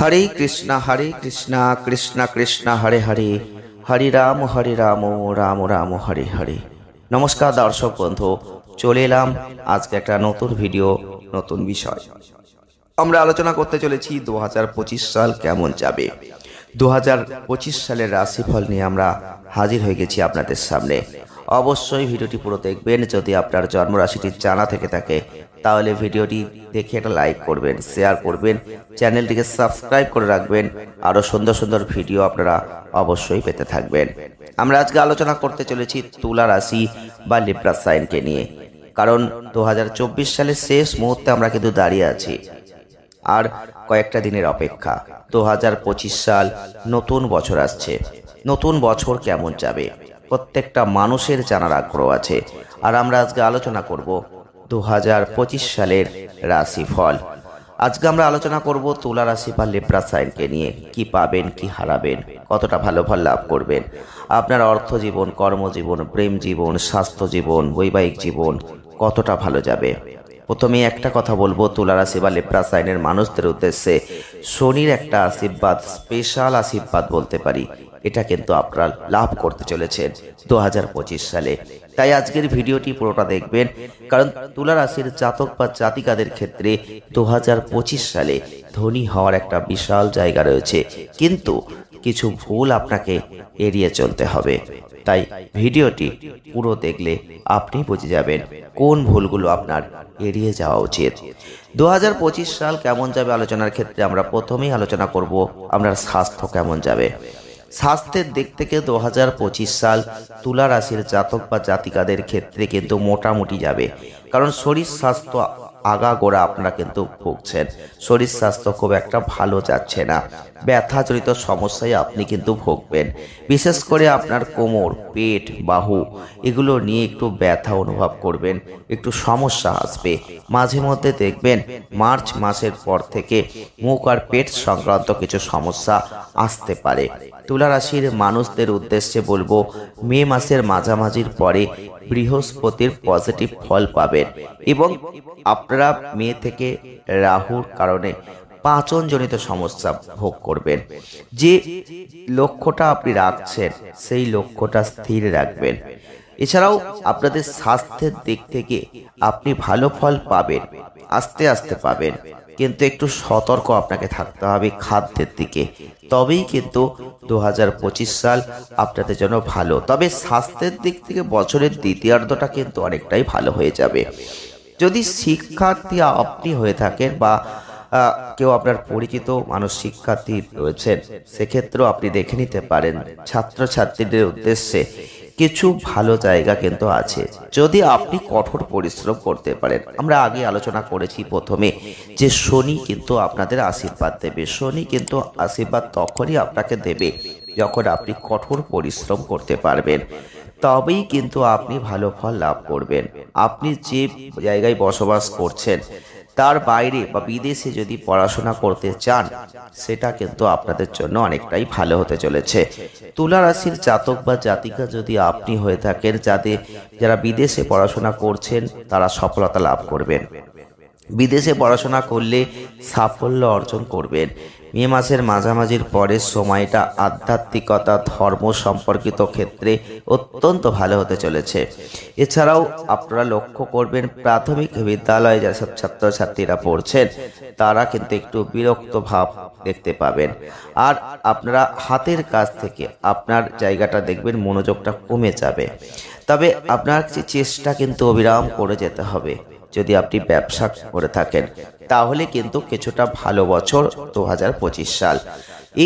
हरे कृष्णा कृष्ण कृष्ण हरे हरे हरे राम राम राम हरे हरे। नमस्कार दर्शक बंधु, चले एलाम आज के एक नतून भिडियो नतून विषय। আমরা আলোচনা করতে চলেছি 2025 সাল কেমন যাবে। 2025 সালের রাশিফল নিয়ে আমরা হাজির হয়ে গেছি আপনাদের সামনে। অবশ্যই ভিডিওটি পুরো দেখবেন। যদি আপনার জন্ম রাশিটি জানা থেকে থাকে তাহলে ভিডিওটি দেখে একটা লাইক করবেন, শেয়ার করবেন, চ্যানেলটিকে সাবস্ক্রাইব করে রাখবেন। আরো সুন্দর সুন্দর ভিডিও আপনারা অবশ্যই পেতে থাকবেন। আমরা আজকে আলোচনা করতে চলেছি তুলা রাশি বা লিব্রা সাইনকে নিয়ে, কারণ 2024 সালের শেষ মুহূর্তে আমরা কিন্তু দাঁড়িয়ে আছি। আর কয়েকটা দিনের অপেক্ষা। 2025 সাল নতুন বছর আসছে। নতুন বছর কেমন যাবে প্রত্যেকটা মানুষের জানার আগ্রহ আছে। আর আমরা আজকে আলোচনা করব 2025 সালের রাশিফল। আজকে আমরা আলোচনা করব তুলা রাশি বা লিব্রা সাইনকে নিয়ে। কি পাবেন, কি হারাবেন, কতটা ভালো ফল লাভ করবেন, আপনার অর্থ জীবন, কর্মজীবন, প্রেম জীবন, স্বাস্থ্য জীবন, বৈবাহিক জীবন কতটা ভালো যাবে। প্রথমে একটা কথা বলবো, তুলা রাশি বা লিব্রা সাইনের মানুষদের উদ্দেশ্যে শনির একটা আশীর্বাদ, স্পেশাল আশীর্বাদ বলতে পারি, এটা কিন্তু আপনারা লাভ করতে চলেছেন 2025 সালে। তাই আজকের ভিডিওটি পুরোটা দেখবেন, কারণ তুলা রাশির জাতক বা জাতিকাদের ক্ষেত্রে 2025 সালে ধনী হওয়ার একটা বিশাল জায়গা রয়েছে, কিন্তু কিছু ভুল আপনাকে এড়িয়ে চলতে হবে। তাই ভিডিওটি পুরো দেখলে আপনি বুঝে যাবেন কোন ভুলগুলো আপনার এড়িয়ে যাওয়া উচিত। 2025 সাল কেমন যাবে আলোচনার ক্ষেত্রে আমরা প্রথমেই আলোচনা করব আপনার স্বাস্থ্য কেমন যাবে। স্বাস্থ্যের দিক থেকে 2025 সাল তুলা রাশির জাতক বা জাতিকাদের ক্ষেত্রে কিন্তু মোটামুটি যাবে, কারণ শরীর স্বাস্থ্য আগাগোড়া আপনারা কিন্তু ভুগছেন। শরীর স্বাস্থ্য খুব একটা ভালো যাচ্ছে না। ব্যথাজনিত সমস্যায় আপনি কিন্তু ভুগবেন। বিশেষ করে আপনার কোমর, পেট, বাহু এগুলো নিয়ে একটু ব্যথা অনুভব করবেন, একটু সমস্যা আসবে। মাঝে মধ্যে দেখবেন মার্চ মাসের পর থেকে মুখ আর পেট সংক্রান্ত কিছু সমস্যা আসতে পারে। তুলা রাশির মানুষদের উদ্দেশ্যে বলবো, মে মাসের মাঝামাঝির পরে বৃহস্পতির পজিটিভ ফল পাবেন এবং আপনারা মে থেকে রাহুর কারণে পাচনজনিত সমস্যা ভোগ করবেন। যে লক্ষ্যটা আপনি রাখছেন সেই লক্ষ্যটা স্থির রাখবেন। এছাড়াও আপনাদের স্বাস্থ্যের দিক থেকে আপনি ভালো ফল পাবেন, আস্তে আস্তে পাবেন, কিন্তু একটু সতর্ক আপনাকে থাকতে হবে খাদ্যের দিকে। তবেই কিন্তু 2025 সাল আপনাদের জন্য ভালো। তবে স্বাস্থ্যের দিক থেকে বছরের দ্বিতীয়ার্ধটা কিন্তু অনেকটাই ভালো হয়ে যাবে। যদি শিক্ষার্থী আপনি হয়ে থাকেন বা কেউ আপনার পরিচিত মানুষ শিক্ষার্থী রয়েছেন, সেক্ষেত্রেও আপনি দেখে নিতে পারেন ছাত্রছাত্রীদের উদ্দেশ্যে কিছু ভালো জায়গা কিন্তু আছে যদি আপনি কঠোর পরিশ্রম করতে পারেন। আমরা আগে আলোচনা করেছি প্রথমে যে শনি কিন্তু আপনাদের আশীর্বাদ দেবে। শনি কিন্তু আশীর্বাদ তখনই আপনাকে দেবে যখন আপনি কঠোর পরিশ্রম করতে পারবেন, তবেই কিন্তু আপনি ভালো ফল লাভ করবেন। আপনি যে জায়গায় বসবাস করছেন তার বাইরে বা বিদেশে যদি পড়াশোনা করতে চান, সেটা কিন্তু আপনাদের জন্য অনেকটাই ভালো হতে চলেছে। তুলা রাশির জাতক বা জাতিকা যদি আপনি হয়ে থাকেন, যারা বিদেশে পড়াশোনা করছেন তারা সফলতা লাভ করবেন। বিদেশে পড়াশোনা করলে সাফল্য অর্জন করবেন। মে মাসের মাঝামাঝির পরের সময়টা আধ্যাত্মিকতা, ধর্ম সম্পর্কিত ক্ষেত্রে অত্যন্ত ভালো হতে চলেছে। এছাড়াও আপনারা লক্ষ্য করবেন প্রাথমিক বিদ্যালয়ে যেসব ছাত্রছাত্রীরা পড়ছেন তারা কিন্তু একটু বিরক্ত ভাব দেখতে পাবেন। আর আপনারা হাতের কাজ থেকে আপনার জায়গাটা দেখবেন মনোযোগটা কমে যাবে। তবে আপনার চেষ্টা কিন্তু অবিরাম করে যেতে হবে। যদি আপনি ব্যবসা করে থাকেন তাহলে কিন্তু কিছুটা ভালো বছর 2025 সাল।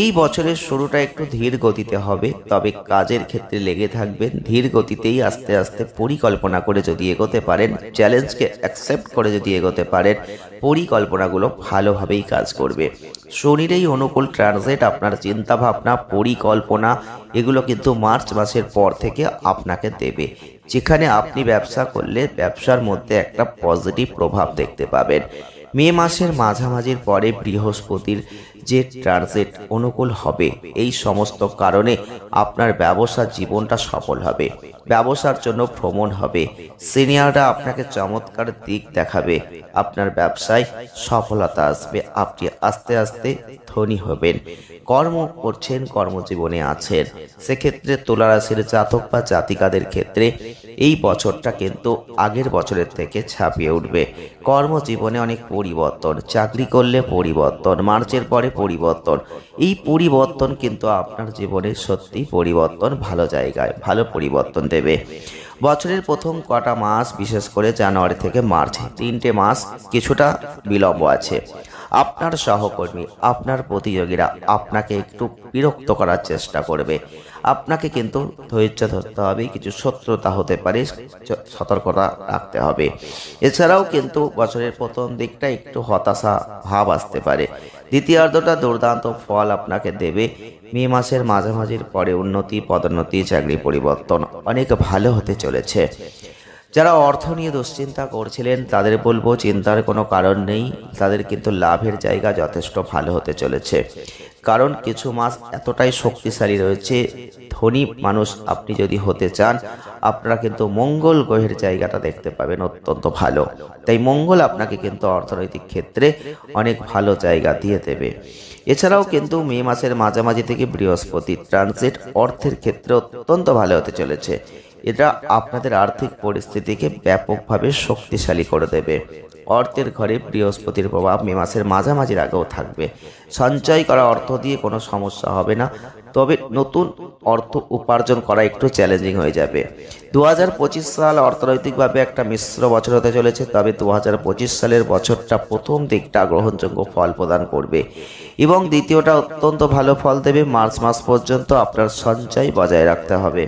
এই বছরের শুরুটা একটু ধীর গতিতে হবে, তবে কাজের ক্ষেত্রে লেগে থাকবেন। ধীর গতিতেই আস্তে আস্তে পরিকল্পনা করে যদি এগোতে পারেন, চ্যালেঞ্জকে অ্যাকসেপ্ট করে যদি এগোতে পারেন, পরিকল্পনাগুলো ভালোভাবেই কাজ করবে। শনির এই অনুকূল ট্রানজিট আপনার চিন্তাভাবনা, পরিকল্পনা এগুলো কিন্তু মার্চ মাসের পর থেকে আপনাকে দেবে, যেখানে আপনি ব্যবসা করলে ব্যবসার মধ্যে একটা পজিটিভ প্রভাব দেখতে পাবেন। মে মাসের মাঝামাঝির পরে বৃহস্পতির যে ট্রানজিট অনুকূল হবে, এই সমস্ত কারণে আপনার ব্যবসার জীবনটা সফল হবে। ব্যবসার জন্য ভ্রমণ হবে, সিনিয়ররা আপনাকে চমৎকার দিক দেখাবে, আপনার ব্যবসায় সফলতা আসবে। আপনি আস্তে আস্তে ধনী হবেন। কর্ম করছেন, কর্মজীবনে আছেন, সেক্ষেত্রে তুলা রাশির জাতক বা জাতিকাদের ক্ষেত্রে এই বছরটা কিন্তু আগের বছরের থেকে ছাপিয়ে উঠবে। কর্মজীবনে অনেক পরিবর্তন, চাকরি করলে পরিবর্তন, মার্চের পরে পরিবর্তন। এই পরিবর্তন কিন্তু আপনার জীবনে সত্যি পরিবর্তন, ভালো জায়গায় ভালো পরিবর্তন দেবে। বছরের প্রথম কটা মাস, বিশেষ করে জানুয়ারি থেকে মার্চ, 3টে মাস কিছুটা বিলম্ব আছে। আপনার সহকর্মী, আপনার প্রতিযোগীরা আপনাকে একটু বিরক্ত করার চেষ্টা করবে। আপনাকে কিন্তু ধৈর্য ধরতে হবে, কিছু শত্রুতা হতে পারে, সতর্কতা রাখতে হবে। এছাড়াও কিন্তু বছরের প্রথম দিকটা একটু হতাশা ভাব আসতে পারে। দ্বিতীয়ার্ধটা দুর্দান্ত ফল আপনাকে দেবে। মে মাসের মাঝামাঝির পরে উন্নতি, পদোন্নতি, চাকরি পরিবর্তন অনেক ভালো হতে চলেছে। যারা অর্থ নিয়ে দুশ্চিন্তা করছিলেন তাদের বলবো চিন্তার কোনো কারণ নেই, তাদের কিন্তু লাভের জায়গা যথেষ্ট ভালো হতে চলেছে। কারণ কিছু মাস এতটাই শক্তিশালী রয়েছে, ধনী মানুষ আপনি যদি হতে চান, আপনারা কিন্তু মঙ্গল গ্রহের জায়গাটা দেখতে পাবেন অত্যন্ত ভালো। তাই মঙ্গল আপনাকে কিন্তু অর্থনৈতিক ক্ষেত্রে অনেক ভালো জায়গা দিয়ে দেবে। এছাড়াও কিন্তু মে মাসের মাঝামাঝি থেকে বৃহস্পতি ট্রানজিট অর্থের ক্ষেত্রে অত্যন্ত ভালো হতে চলেছে। এটা আপনাদের আর্থিক পরিস্থিতিকে ব্যাপকভাবে শক্তিশালী করে দেবে। অর্থের ঘরে বৃহস্পতির প্রভাব মে মাসের মাঝামাঝির আগেও থাকবে। সঞ্চয় করা অর্থ দিয়ে কোনো সমস্যা হবে না, তবে নতুন অর্থ উপার্জন করা একটু চ্যালেঞ্জিং হয়ে যাবে। 2025 সাল অর্থনৈতিকভাবে একটা মিশ্র বছর হতে চলেছে, তবে 2025 সালের বছরটা প্রথম দিকটা গ্রহণযোগ্য ফল প্রদান করবে এবং দ্বিতীয়টা অত্যন্ত ভালো ফল দেবে। মার্চ মাস পর্যন্ত আপনার সঞ্চয় বজায় রাখতে হবে।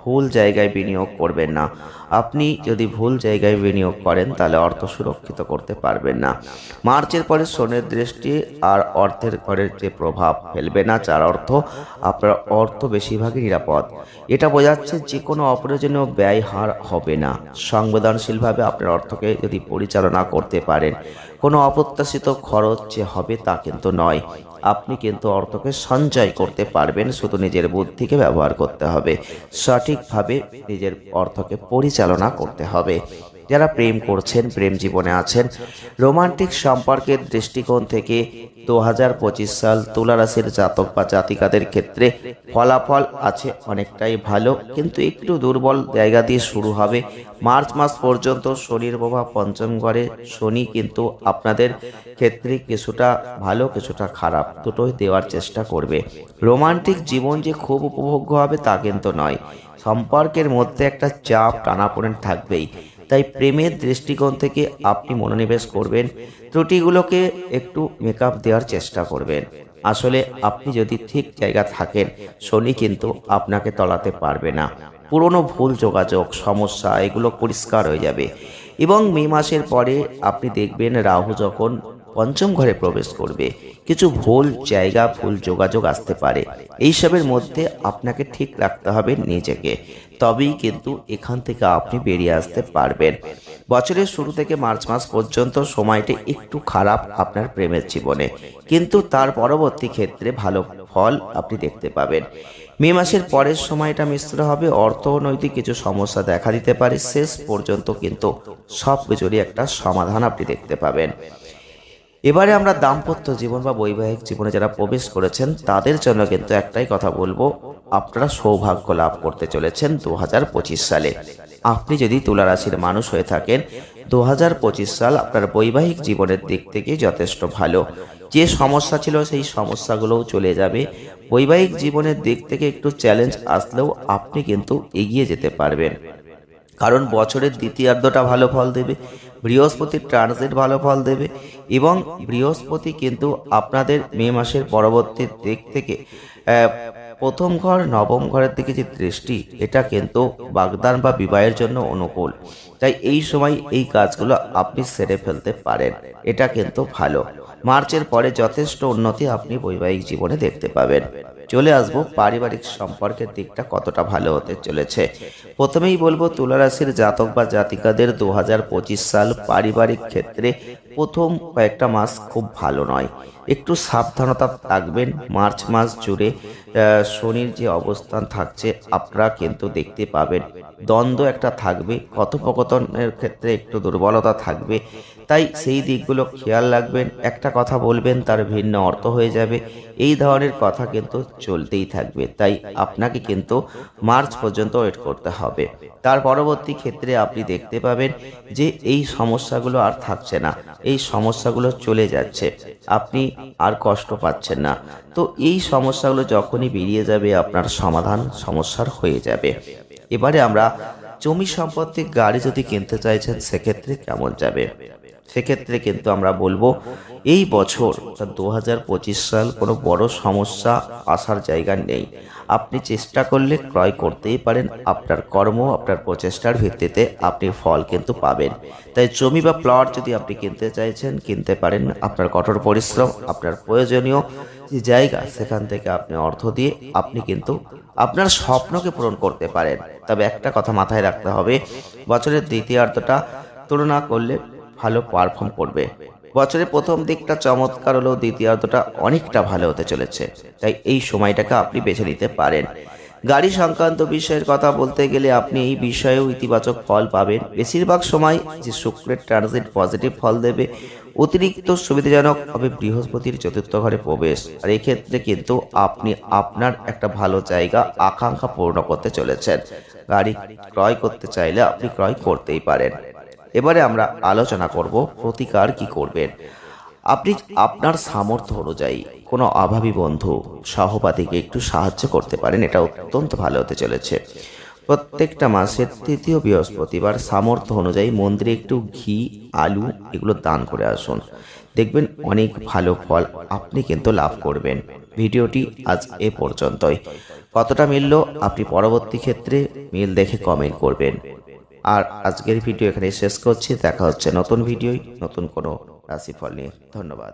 ভুল জায়গায় বিনিয়োগ করবেন না। আপনি যদি ভুল জায়গায় বিনিয়োগ করেন তাহলে অর্থ সুরক্ষিত করতে পারবেন না। মার্চের পরে শনির দৃষ্টি আর অর্থের ঘরের যে প্রভাব ফেলবে না, যার অর্থ আপনার অর্থ বেশিরভাগই নিরাপদ। এটা বোঝাচ্ছে যে কোনো অপ্রয়োজনীয় ব্যয় হার হবে না। সংবেদনশীলভাবে আপনার অর্থকে যদি পরিচালনা করতে পারেন, কোনো অপ্রত্যাশিত খরচ যে হবে তা কিন্তু নয়। আপনি কিন্তু অর্থকে সঞ্চয় করতে পারবেন, শুধু নিজের বুদ্ধিকে ব্যবহার করতে হবে, সঠিকভাবে নিজের অর্থকে পরিচালনা করতে হবে। যারা প্রেম করছেন, প্রেম জীবনে আছেন, রোমান্টিক সম্পর্কের দৃষ্টিকোণ থেকে 2025 সাল তুলা রাশির জাতক বা জাতিকাদের ক্ষেত্রে ফলাফল আছে অনেকটাই ভালো, কিন্তু একটু দুর্বল জায়গা দিয়ে শুরু হবে। মার্চ মাস পর্যন্ত শনির প্রভাব পঞ্চম ঘরে, শনি কিন্তু আপনাদের ক্ষেত্রে কিছুটা ভালো কিছুটা খারাপ দুটোই দেওয়ার চেষ্টা করবে। রোমান্টিক জীবন যে খুব উপভোগ্য হবে তা কিন্তু নয়, সম্পর্কের মধ্যে একটা চাপ টানাপোড়েন থাকবেই। তাই প্রেমের দৃষ্টিকোণ থেকে আপনি মনোনিবেশ করবেন, ত্রুটিগুলোকে একটু মেকআপ দেওয়ার চেষ্টা করবেন। আসলে আপনি যদি ঠিক জায়গা থাকেন, শনি কিন্তু আপনাকে তলাতে পারবে না। পুরনো ভুল যোগাযোগ, সমস্যা এগুলো পরিষ্কার হয়ে যাবে এবং মে মাসের পরে আপনি দেখবেন রাহু যখন পঞ্চম ঘরে প্রবেশ করবে, কিছু ভুল জায়গা, ভুল যোগাযোগ আসতে পারে। এইসবের মধ্যে আপনাকে ঠিক রাখতে হবে নিজেকে, তবেই কিন্তু এখান থেকে আপনি বেরিয়ে আসতে পারবেন। বছরের শুরু থেকে মার্চ মাস পর্যন্ত সময়টা একটু খারাপ আপনার প্রেমের জীবনে, কিন্তু তার পরবর্তী ক্ষেত্রে ভালো ফল আপনি দেখতে পাবেন। মে মাসের পরের সময়টা মিশ্র হবে, অর্থনৈতিক কিছু সমস্যা দেখা দিতে পারে, শেষ পর্যন্ত কিন্তু সব কিছুরই একটা সমাধান আপনি দেখতে পাবেন। এবারে আমরা দাম্পত্য জীবন বা বৈবাহিক জীবনে যারা প্রবেশ করেছেন তাদের জন্য কিন্তু একটাই কথা বলবো, আপনারা সৌভাগ্য লাভ করতে চলেছেন 2025 সালে। আপনি যদি তুলা রাশির মানুষ হয়ে থাকেন, 2025 সাল আপনার বৈবাহিক জীবনের দিক থেকে যথেষ্ট ভালো। যে সমস্যা ছিল সেই সমস্যাগুলোও চলে যাবে। বৈবাহিক জীবনের দিক থেকে একটু চ্যালেঞ্জ আসলেও আপনি কিন্তু এগিয়ে যেতে পারবেন, কারণ বছরের দ্বিতীয়ার্ধটা ভালো ফল দেবে, বৃহস্পতির ট্রানজিট ভালো ফল দেবে এবং বৃহস্পতি কিন্তু আপনাদের মে মাসের পরবর্তী দিক থেকে প্রথম ঘর নবম ঘরের দিকে যে দৃষ্টি, এটা কিন্তু বাগদান বা বিবাহের জন্য অনুকূল। তাই এই সময় এই কাজগুলো আপনি সেরে ফেলতে পারেন, এটা কিন্তু ভালো। মার্চের পরে যথেষ্ট উন্নতি আপনি বৈবাহিক জীবনে দেখতে পাবেন। চলে আসবো পারিবারিক সম্পর্কের দিকটা কতটা ভালো হতে চলেছে। প্রথমেই বলবো তুলা রাশির জাতক বা জাতিকাদের 2025 সাল পারিবারিক ক্ষেত্রে প্রথম কয়েকটা মাস খুব ভালো নয়, একটু সাবধানতা থাকবেন। মার্চ মাস জুড়ে শনির যে অবস্থান থাকছে আপনারা কিন্তু দেখতে পাবেন দ্বন্দ্ব একটা থাকবে, কথোপকথনের ক্ষেত্রে একটু দুর্বলতা থাকবে, তাই সেই দিকগুলো খেয়াল রাখবেন। একটা কথা বলবেন তার ভিন্ন অর্থ হয়ে যাবে, এই ধরনের কথা কিন্তু চলতেই থাকবে, তাই আপনাকে কিন্তু মার্চ পর্যন্ত ওয়েট করতে হবে। তার পরবর্তী ক্ষেত্রে আপনি দেখতে পাবেন যে এই সমস্যাগুলো আর থাকছে না, এই সমস্যাগুলো চলে যাচ্ছে, আপনি আর কষ্ট পাচ্ছেন না। তো এই সমস্যাগুলো যখনই বেরিয়ে যাবে আপনার সমাধান সমস্যার হয়ে যাবে। এবারে আমরা জমি সম্পত্তি গাড়ি যদি কিনতে চাইছেন সেক্ষেত্রে কেমন যাবে, সেক্ষেত্রে কিন্তু আমরা বলবো এই বছর 2025 সাল কোনো বড় সমস্যা আসার জায়গা নেই। আপনি চেষ্টা করলে ক্রয় করতেই পারেন, আপনার কর্ম আপনার প্রচেষ্টার ভিত্তিতে আপনি ফল কিন্তু পাবেন। তাই জমি বা প্লট যদি আপনি কিনতে চাইছেন কিনতে পারেন, আপনার কঠোর পরিশ্রম আপনার প্রয়োজনীয় যে জায়গা সেখান থেকে আপনি অর্থ দিয়ে আপনি কিন্তু আপনার স্বপ্নকে পূরণ করতে পারেন। তবে একটা কথা মাথায় রাখতে হবে, বছরের দ্বিতীয়ার্ধটা তুলনা করলে ভালো পারফর্ম করবে। বছরের প্রথম দিকটা চমৎকার হলেও দ্বিতীয়ার্ধটা অনেকটা ভালো হতে চলেছে, তাই এই সময়টাকে আপনি বেছে নিতে পারেন। গাড়ি সংক্রান্ত বিষয়ের কথা বলতে গেলে আপনি এই বিষয়েও ইতিবাচক ফল পাবেন। বেশিরভাগ সময় যে শুক্রের ট্রানজিট পজিটিভ ফল দেবে, অতিরিক্ত সুবিধাজনক হবে বৃহস্পতির চতুর্থ ঘরে প্রবেশ, আর এক্ষেত্রে কিন্তু আপনি আপনার একটা ভালো জায়গা আকাঙ্ক্ষা পূর্ণ করতে চলেছেন। গাড়ি ক্রয় করতে চাইলে আপনি ক্রয় করতেই পারেন। এবারে আমরা আলোচনা করব প্রতিকার কি করবেন। আপনি আপনার সামর্থ্য অনুযায়ী কোনো অভাবী বন্ধু সহপাঠীকে একটু সাহায্য করতে পারেন, এটা অত্যন্ত ভালো হতে চলেছে। প্রত্যেকটা মাসের তৃতীয় বৃহস্পতিবার সামর্থ্য অনুযায়ী মন্দিরে একটু ঘি আলু এগুলো দান করে আসুন, দেখবেন অনেক ভালো ফল আপনি কিন্তু লাভ করবেন। ভিডিওটি আজ এ পর্যন্তই, কতটা মিলল আপনি পরবর্তী ক্ষেত্রে মিল দেখে কমেন্ট করবেন। আর আজকের ভিডিও এখানে শেষ করছি, দেখা হচ্ছে নতুন ভিডিওয় নতুন কোনো রাশিফল নিয়ে। ধন্যবাদ।